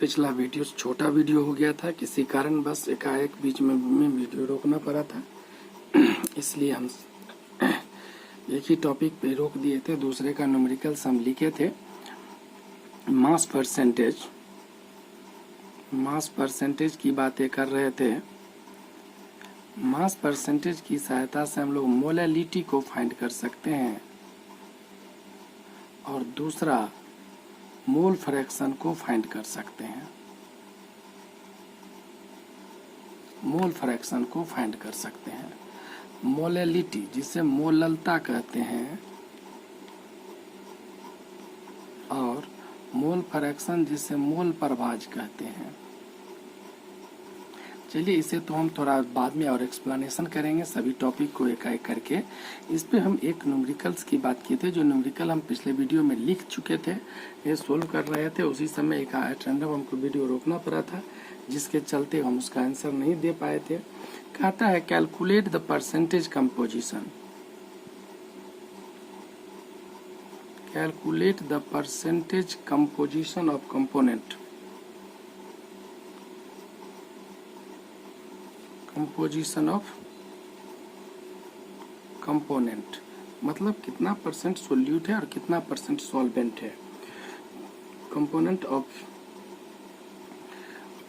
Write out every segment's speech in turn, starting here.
पिछला वीडियो छोटा वीडियो हो गया था, किसी कारण बस एकाएक बीच में वीडियो रोकना पड़ा था। इसलिए हम एक ही टॉपिक पे रोक दिए थे। दूसरे का न्यूमेरिकल्स हम लिखे थे। मास परसेंटेज की बातें कर रहे थे। मास परसेंटेज की सहायता से हम लोग मोलैलिटी को फाइंड कर सकते हैं और दूसरा मोल फ्रैक्शन को फाइंड कर सकते हैं। मोल फ्रैक्शन को फाइंड कर सकते हैं। मोलैलिटी जिसे मोललता कहते हैं और मोल फ्रैक्शन जिसे मोल प्रभाज कहते हैं। चलिए इसे तो हम थोड़ा बाद में और एक्सप्लेनेशन करेंगे, सभी टॉपिक को एक एक करके। इस पे हम एक न्यूमेरिकल्स की बात किए थे, जो न्यूमेरिकल हम पिछले वीडियो में लिख चुके थे। ये सोल्व कर रहे थे, उसी समय एक रैंडम हमको वीडियो रोकना पड़ा था, जिसके चलते हम उसका आंसर नहीं दे पाए थे। कहता है calculate the percentage composition. Calculate the percentage composition of component. Composition of component मतलब कितना परसेंट सोल्यूट है और कितना परसेंट सॉल्वेंट है। Component of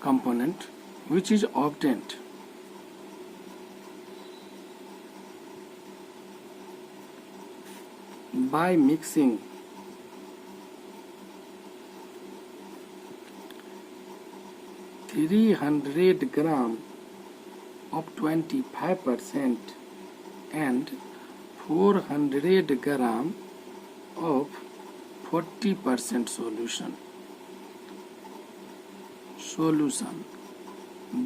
component which is obtained by mixing 300 gram of 25% and 400 gram of 40% solution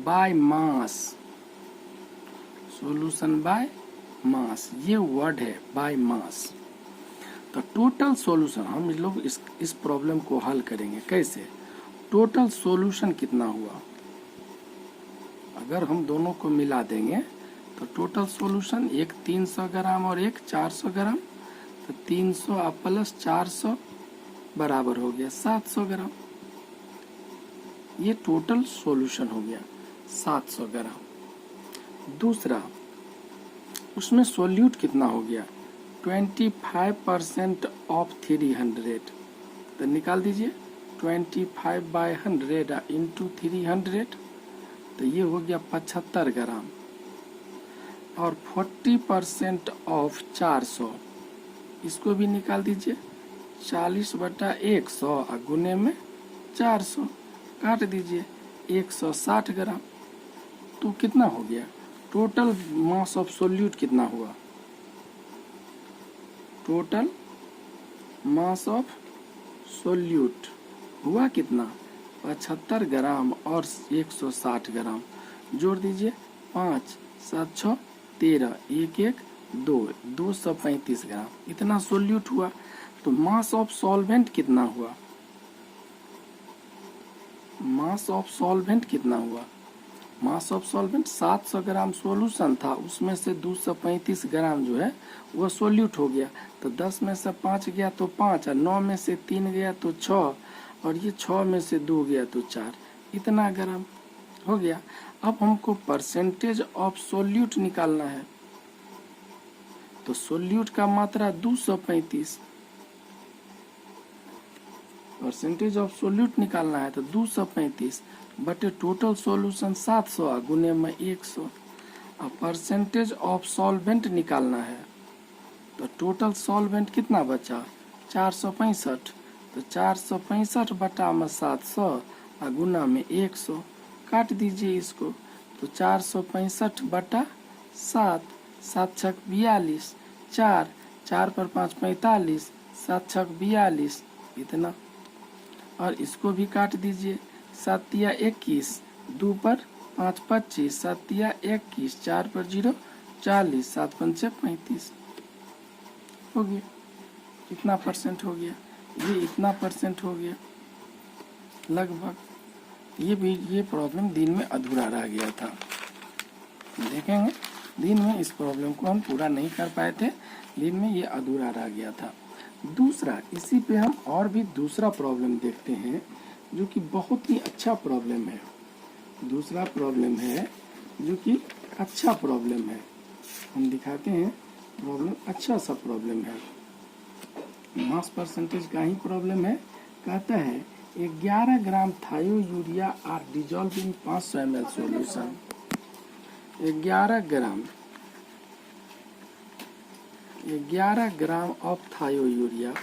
by mass। solution by mass, ये word है by mass। तो total solution हम लोग इस प्रॉब्लम को हल करेंगे कैसे। टोटल सॉल्यूशन कितना हुआ, अगर हम दोनों को मिला देंगे तो टोटल सॉल्यूशन एक 300 ग्राम और एक 400 ग्राम, तो 300 प्लस 400 बराबर हो गया 700 ग्राम। ये टोटल सॉल्यूशन हो गया 700 ग्राम। दूसरा उसमें सोल्यूट कितना हो गया 25% ऑफ 300, तो निकाल दीजिए 25/100 इंटू 300, तो ये हो गया 75 ग्राम। और 40% ऑफ 400, इसको भी निकाल दीजिए 40/100 और गुने में 400 काट दीजिए 160 ग्राम। तो कितना हो गया टोटल मास ऑफ सोल्यूट कितना हुआ। टोटल मास ऑफ सोल्यूट हुआ कितना 75 ग्राम और 160 ग्राम। जोड़ दीजिए 5 7 6 13 1 1 2 235 ग्राम, इतना सोल्यूट हुआ। तो मास ऑफ सॉल्वेंट कितना हुआ। मास ऑफ सॉल्वेंट कितना हुआ। Mass of solvent 700 gram solution था, उसमें से 235 ग्राम जो है वो सोल्यूट हो गया। तो 10 में से 5 गया तो 5, और 9 में से 3 गया तो 6, और ये 6 में से 2 गया तो 4, इतना ग्राम हो गया। अब हमको परसेंटेज ऑफ सोल्यूट निकालना है, तो सोल्यूट का मात्रा 235, परसेंटेज ऑफ सोल्यूट निकालना है तो 235 बटे टोटल सॉल्यूशन 700 गुने में 100। अब परसेंटेज ऑफ सॉल्वेंट निकालना है तो टोटल सॉल्वेंट कितना बचा 465, तो 465 बटा में 700 और गुना में 100, काट दीजिए इसको। तो 465 बटा 7, 7 छक 42, 4 4 पर 5 45, 7 छक 42, इतना। और इसको भी काट दीजिए 7 तिया 21, 2 पर 5 25, 7 तिया 21, 4 पर 0 40, 7 पंचे 35 हो गया। इतना परसेंट हो गया, ये इतना परसेंट हो गया लगभग। ये प्रॉब्लम दिन में अधूरा रह गया था। देखेंगे दिन में इस प्रॉब्लम को हम पूरा नहीं कर पाए थे, दिन में ये अधूरा रह गया था। दूसरा इसी पे हम और भी दूसरा प्रॉब्लम देखते हैं जो कि बहुत ही अच्छा प्रॉब्लम है। दूसरा प्रॉब्लम है जो कि अच्छा प्रॉब्लम है। हम दिखाते हैं प्रॉब्लम अच्छा सा प्रॉब्लम है। मास परसेंटेज का ही प्रॉब्लम है। कहता है 11 gram thiourea are dissolve in 500 ml solution. 11 gram of thiourea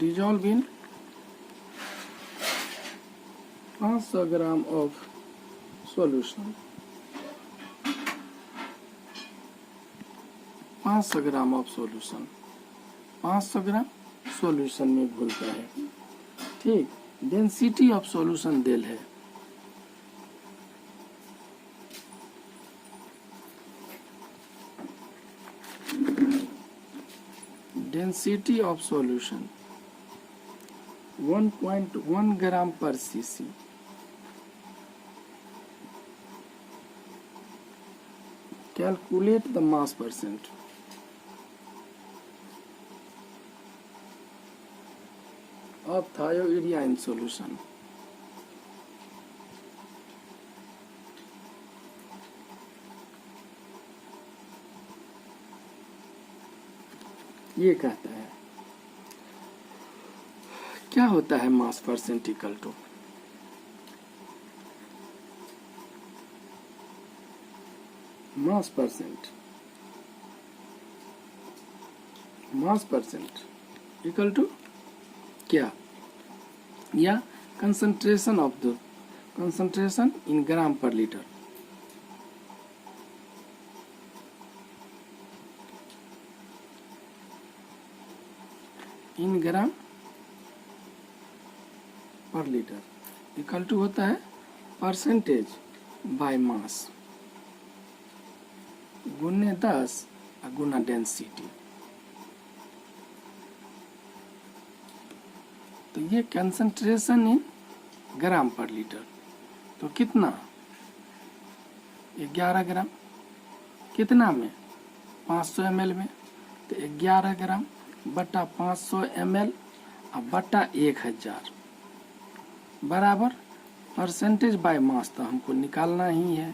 dissolve in 500 gram of solution. 500 gram of solution, 500 gram solution में भूल गए। ठीक, डेंसिटी ऑफ सॉल्यूशन देल है। डेंसिटी ऑफ सॉल्यूशन 1.1 ग्राम पर CC. Calculate the mass percent. Of thiourea in solution. ये कहता है क्या होता है mass percent equal to mass percent equal to क्या, या concentration of the concentration in gram per litre. In gram per litre equal to होता है परसेंटेज बाय मास गुने 10 गुना डेंसिटी। तो ये concentration in gram per litre, तो कितना 11 ग्राम, कितना में 500 ml में, तो 11 ग्राम बटा 500 ml और बटा 1000 बराबर परसेंटेज बाय मास, तो हमको निकालना ही है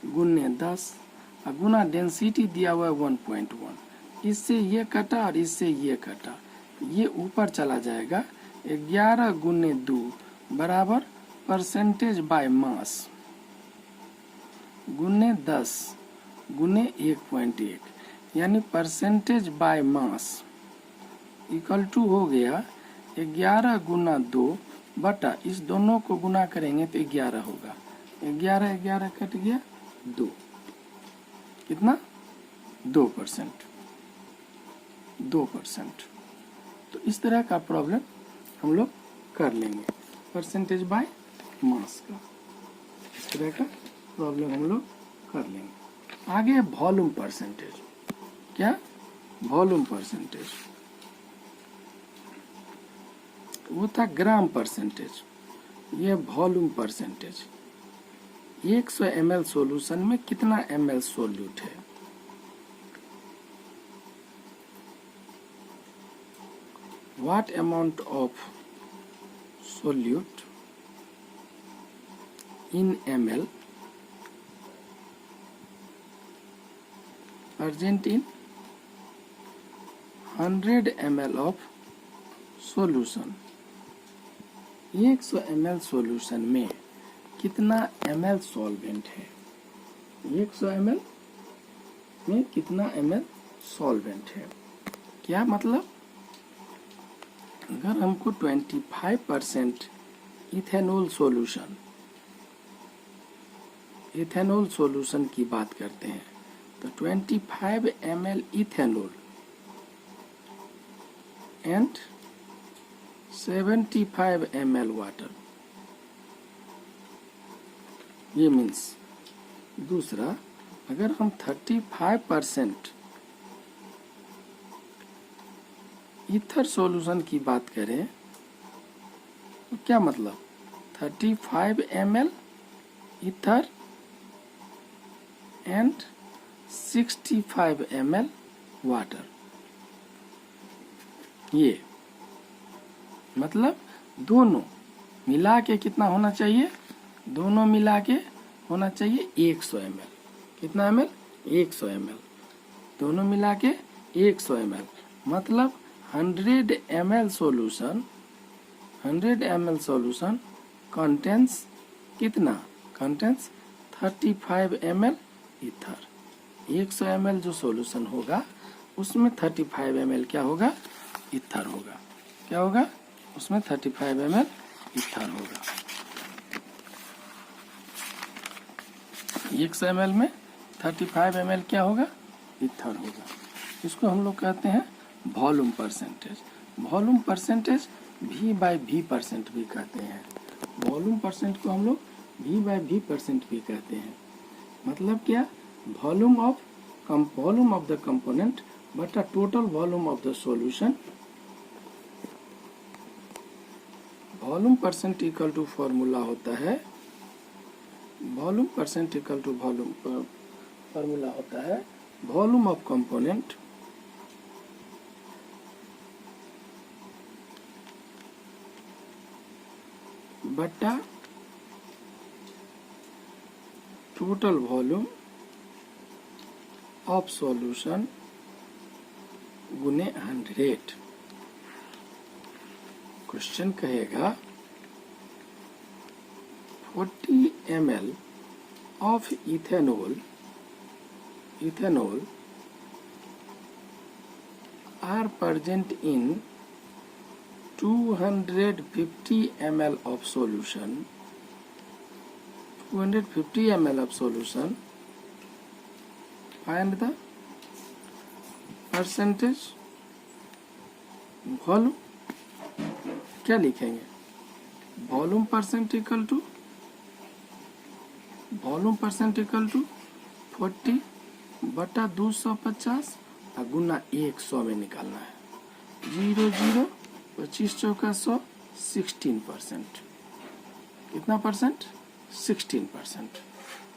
गुने 10 और गुना डेंसिटी दिया हुआ है 1.1। इससे ये कटा और इससे ये कटा, ये ऊपर चला जाएगा। 11 गुने 2 बराबर परसेंटेज बाय मास गुने 10 गुने 1.1, यानी percentage by mass equal to हो गया 11 गुना 2 बटा, इस दोनों को गुना करेंगे तो 11 होगा। 11 कट गया 2, कितना 2%। तो इस तरह का प्रॉब्लम हम लोग कर लेंगे परसेंटेज बाय मास का। इस तरह का प्रॉब्लम हम लोग कर लेंगे। आगे वॉल्यूम परसेंटेज। क्या वॉल्यूम परसेंटेज, वो था ग्राम परसेंटेज, ये वॉल्यूम परसेंटेज। 100 ml सॉल्यूशन में कितना ml सोल्यूट है। What amount of solute in ml present in 100 ml of solution। 100 ml solution में कितना ml सॉल्वेंट है। 100 ml में कितना ml सॉल्वेंट है। क्या मतलब, अगर हमको 25% इथेनॉल सॉल्यूशन की बात करते हैं, तो 25 ml ethanol and 75 ml water, ये मीन्स दूसरा, अगर हम 35% ईथर सॉल्यूशन की बात करें तो क्या मतलब 35 ml ether and 65 ml water. ये मतलब दोनों मिला के कितना होना चाहिए, दोनों मिला के होना चाहिए 100 ml। कितना ml? 100 ml। दोनों मिला के 100 ml मतलब 100 ml solution, 100 ml solution contains कितना, कंटेंस 35 ml ईथर। 100 ml जो सॉल्यूशन होगा उसमें 35 ml क्या होगा, ईथर होगा। क्या होगा उसमें? 35 ml ईथर होगा। 100 ml में 35 ml क्या होगा, ईथर होगा। इसको हम लोग कहते हैं volume percentage. Volume percentage V/V% भी कहते हैं। वॉल्यूम परसेंट को हम लोग V/V% भी कहते हैं। मतलब क्या, वॉल्यूम ऑफ द कंपोनेंट बटा total volume of the solution. Volume percent equal to formula होता है, volume percent equal to formula होता है वॉल्यूम ऑफ कंपोनेंट बटा टोटल वॉल्यूम ऑफ सॉल्यूशन गुने 100। क्वेश्चन कहेगा 40 ml of ethanol are present in 250 ml of solution. 250 ml of solution. Find the percentage volume. क्या लिखेंगे? Volume percent equal to 40 बटा 250 और गुना 100 में निकालना है। 0 25 चौका 100 16%। कितना परसेंट? 16%।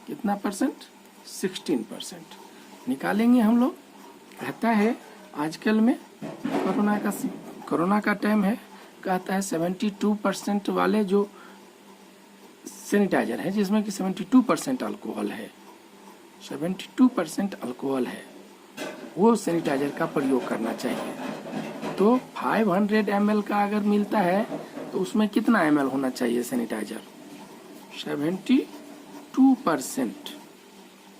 कितना परसेंट? 16% निकालेंगे हम लोग। कहता है आजकल में कोरोना का टाइम है, कहता है 72% वाले जो सैनिटाइजर है जिसमें कि 72% अल्कोहल है, 72% अल्कोहल है, वो सैनिटाइजर का प्रयोग करना चाहिए। तो 500 ml का अगर मिलता है तो उसमें कितना ml होना चाहिए सैनिटाइजर? 72%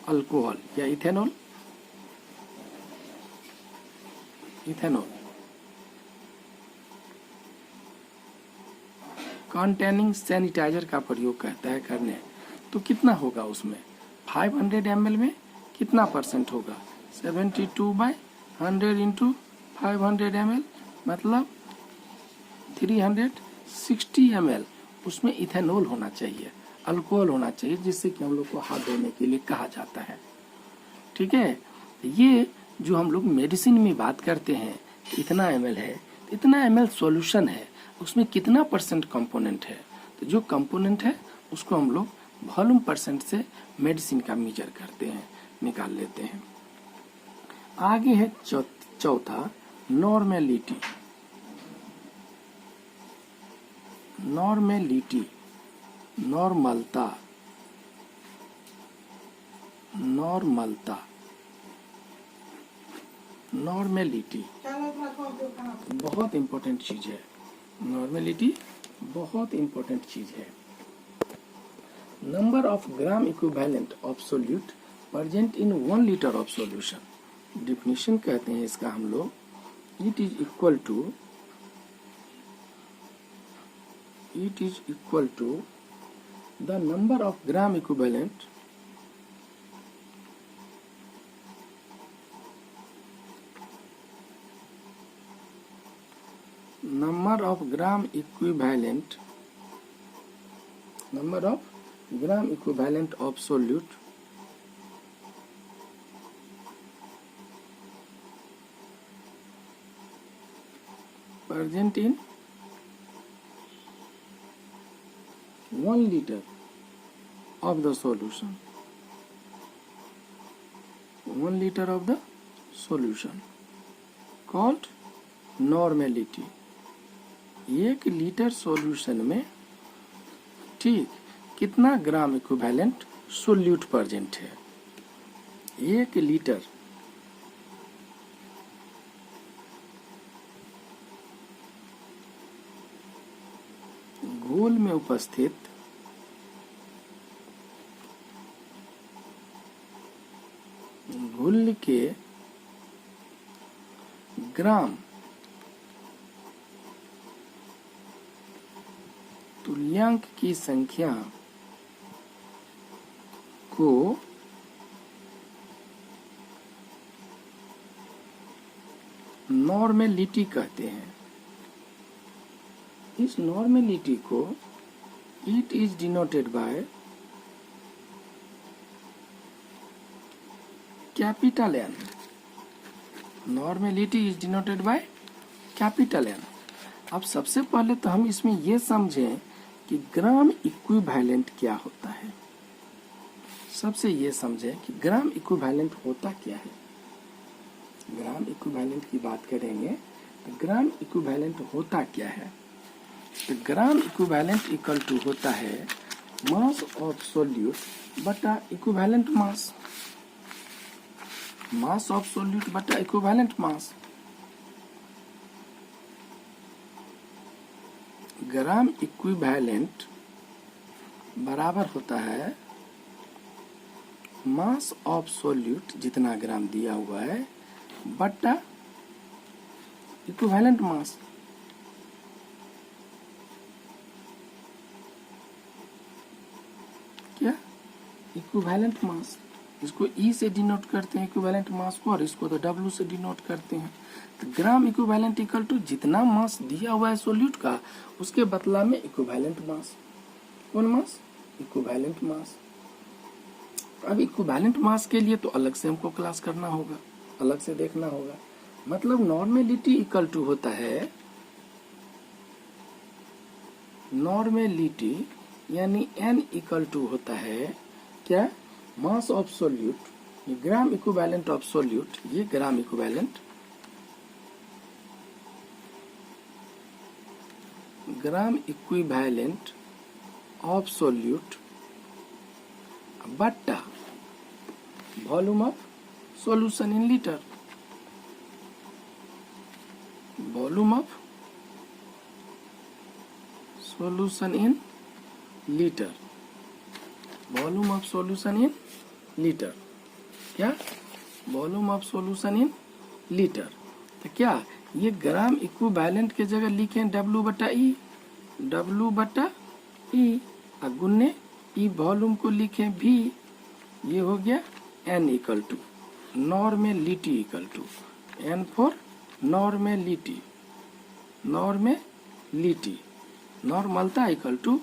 अल्कोहल या इथेनॉल कंटेनिंग सैनिटाइजर का प्रयोग कहता है करने। तो कितना होगा उसमें? 500 ml में कितना परसेंट होगा? 72/100 इंटू 500 ml मतलब 360 ml उसमें इथेनॉल होना चाहिए, अल्कोहल होना चाहिए, जिससे कि हम लोग को हाथ धोने के लिए कहा जाता है। ठीक है, ये जो हम लोग मेडिसिन में बात करते हैं इतना ml है, इतना ml सॉल्यूशन है, उसमें कितना परसेंट कंपोनेंट है। तो जो कंपोनेंट है उसको हम लोग वॉल्यूम परसेंट से मेडिसिन का मेजर करते हैं, निकाल लेते हैं। आगे है चौथा नॉर्मेलिटी। नॉर्मेलिटी बहुत इंपॉर्टेंट चीज है। नॉर्मेलिटी बहुत इंपॉर्टेंट चीज है। Number of gram equivalent of solute present in 1 litre of solution. Definition कहते हैं इसका हम लोग, it is equal to the number of gram equivalent number of gram equivalent of solute present in 1 liter of the solution। 1 liter of the solution called normality. 1 litre solution में ठीक कितना gram equivalent solute present है? 1 litre घोल में उपस्थित घोल के ग्राम तुल्यांक की संख्या को नॉर्मेलिटी कहते हैं। इस नॉर्मेलिटी को it is denoted by capital N। Normality is denoted by capital N। अब सबसे पहले तो हम इसमें यह समझें कि ग्राम इक्विवेलेंट क्या होता है। सबसे ये समझें कि ग्राम इक्विवेलेंट होता क्या है। ग्राम इक्विवेलेंट की बात करेंगे तो ग्राम इक्विवेलेंट होता क्या है? तो ग्राम इक्विवेलेंट इक्वल टू होता है मास ऑफ सोल्यूट बटा equivalent mass. Mass of solute बटा इक्विवेलेंट मास। ग्राम इक्विवेलेंट बराबर होता है मास ऑफ सोल्यूट जितना ग्राम दिया हुआ है बटा इक्विवेलेंट मास। क्या? Equivalent mass. इसको E से डिनोट करते हैं इक्विवेलेंट मास को, और इसको तो W से डिनोट करते हैं। तो ग्राम इक्विवेलेंट इक्वल टू जितना मास दिया हुआ है सोल्यूट का उसके बदला में इक्विवेलेंट मास। कौन मास? इक्विवेलेंट मास। अब इक्विवेलेंट मास के लिए तो अलग से हमको क्लास करना होगा, अलग से देखना होगा। मतलब नॉर्मेलिटी इक्वल टू होता है, नॉर्मेलिटी यानी N इक्वल टू होता है क्या? Mass of solute. ये ग्राम इक्विवेलेंट ऑफ सोल्यूट, ये gram equivalent, gram equivalent of solute बट्टा volume of solution in litre. Volume of solution in litre. Volume of solution in litre. क्या? Volume of solution in litre. तो क्या ये gram equivalent के जगह लिखें W बटा E, W बटा E और गुने E वॉल्यूम को लिखें V। ये हो गया N equal to normality equal to N for normality. Normality नॉर्मलता इक्वल टू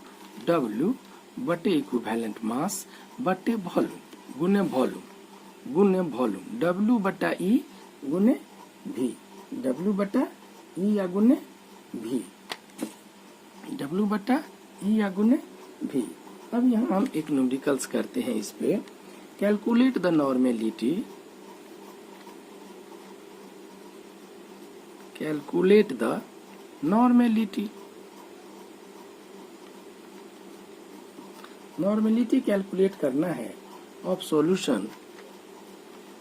W बटे इक्विवेलेंट मास बटे वॉल्यूम गुने वॉल्यूम गुने वॉल्यूम। W बटा E गुने V। W बटा E या गुने V। W बटा E या गुने V। अब यहाँ हम एक न्यूमेरिकल्स करते हैं इस पे। Calculate the normality, calculate the normality. Normality calculate करना है of solution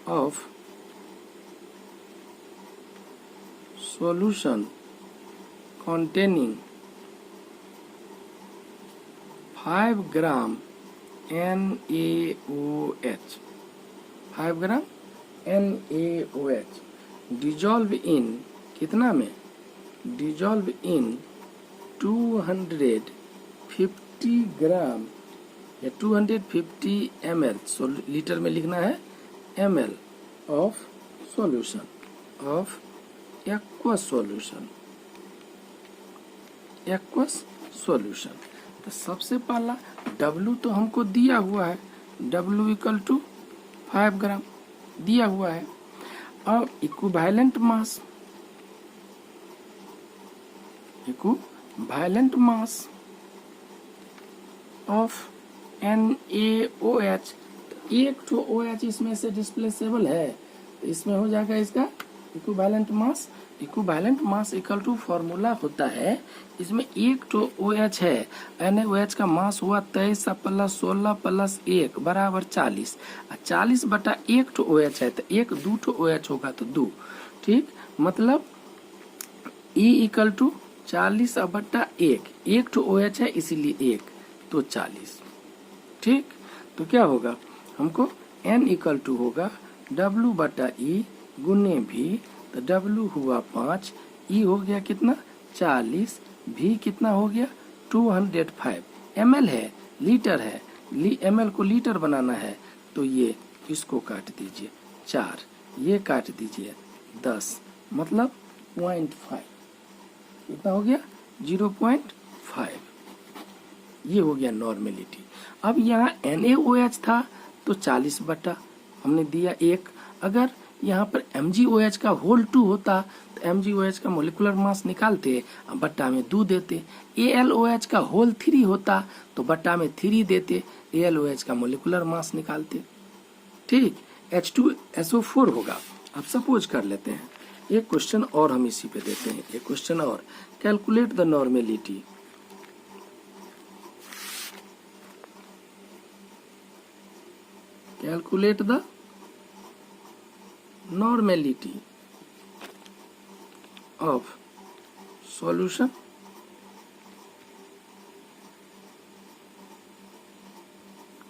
of solution containing 5 gram NaOH, 5 gram NaOH dissolve in कितना में? dissolve in 250 ग्राम या 250 ml, लीटर में लिखना है ml of solution of aqueous solution. Aqueous solution. तो सबसे पहला W तो हमको दिया हुआ है, W इक्वल टू 5 ग्राम दिया हुआ है। अब equivalent mass, equivalent mass of NaOH, एक ठो OH इसमें से डिस्प्लेसेबल है, तो इसमें हो जाएगा इसका equivalent mass. Equivalent mass equal to formula होता है, इसमें एक ठो OH है, NaOH का मास हुआ 23 प्लस 16 प्लस 1 बराबर 40। 40 बटा एक ठो OH है, तो एक दो ठो OH होगा तो 2, ठीक। मतलब E इक्वल टू 40 बटा 1, एक ठो OH है इसीलिए 1, तो 40, ठीक। तो क्या होगा, हमको N इक्वल टू होगा W बटा E गुने V, तो W हुआ 5, E हो गया कितना 40, V कितना हो गया 205 ml है, लीटर है, ml को लीटर बनाना है, तो ये इसको काट दीजिए 4, ये काट दीजिए 10, मतलब 0.5, कितना हो गया 0.5, ये हो गया नॉर्मेलिटी। अब यहाँ NaOH था तो 40 बटा हमने दिया 1, अगर यहाँ पर MgOH का होल 2 होता तो MgOH का मोलिकुलर मास निकालते, बट्टा में 2 देते। AlOH का होल 3 होता तो बट्टा में 3 देते, AlOH का मोलिकुलर मास निकालते, ठीक। H2SO4 होगा। अब सपोज कर लेते हैं, एक क्वेश्चन और हम इसी पे देते हैं, एक क्वेश्चन और, calculate the normality. Calculate the normality of solution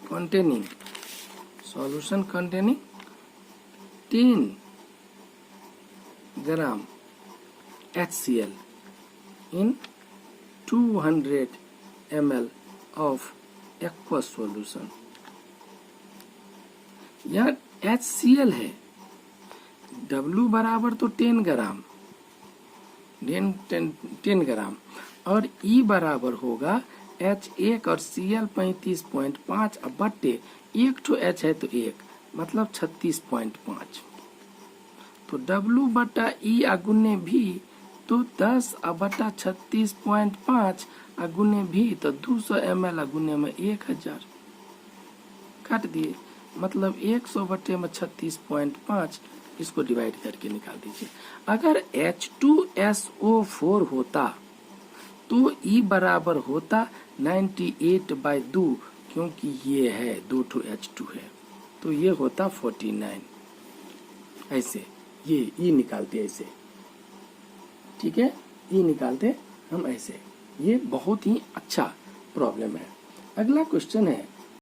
containing 10 gram HCl in 200 ml of aqueous solution। यहाँ HCl है, W बराबर तो 10 ग्राम, 10 ग्राम, और E बराबर होगा H1 और Cl 35.5 बट्टे एक ठो H है तो 1, मतलब 36.5, तो W बटा E अगुने भी तो 10 बटा 36.5 अगुने भी तो 200 ml अगुने में 1000, काट दिए, मतलब 100 बटे में 36.5, इसको डिवाइड करके निकाल दीजिए। अगर H2SO4 होता तो E बराबर होता 98/2, क्योंकि ये है 2 ठो H2 है, तो ये होता 49, ऐसे ये E निकालते ऐसे, ठीक है, E निकालते हम ऐसे। ये बहुत ही अच्छा प्रॉब्लम है। अगला क्वेश्चन है